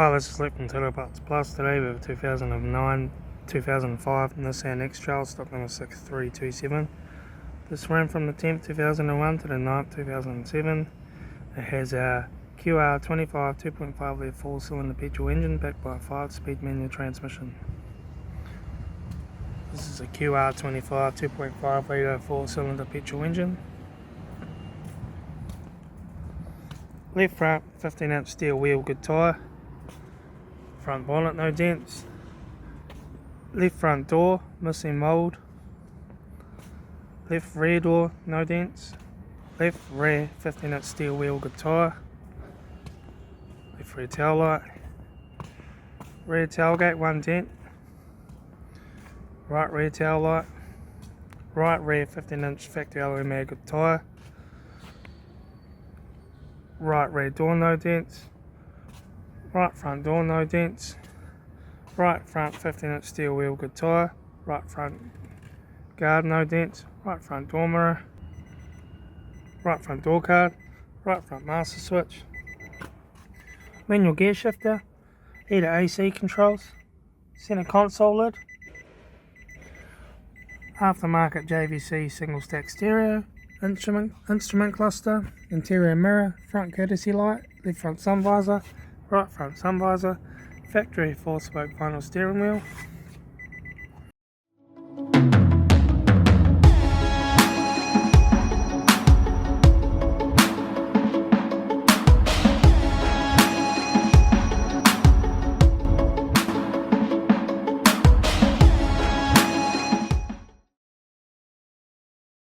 Hi, this is Luke from Parts Plus. Today we have a 2005 Nissan X-Trail, stock number 6327. This ran from the 10th 2001 to the 9th 2007. It has a QR25 2.5 litre 4-cylinder petrol engine backed by a 5-speed manual transmission. This is a QR25 2.5 litre 4-cylinder petrol engine. Left front 15-inch steel wheel, good tyre. Front bonnet, no dents. Left front door, missing mould. Left rear door, no dents. Left rear 15-inch steel wheel, good tyre. Left rear tail light. Rear tailgate, 1 dent. Right rear tail light. Right rear 15-inch factory alloy mag, good tyre. Right rear door, no dents. Right front door, no dents. Right front 15-inch steel wheel, good tyre. Right front guard, no dents. Right front door mirror. Right front door card. Right front master switch. Manual gear shifter. Heater AC controls. Centre console lid. Aftermarket JVC single stack stereo. Instrument cluster. Interior mirror. Front courtesy light. Left front sun visor. Right front sun visor, factory 4-spoke vinyl steering wheel,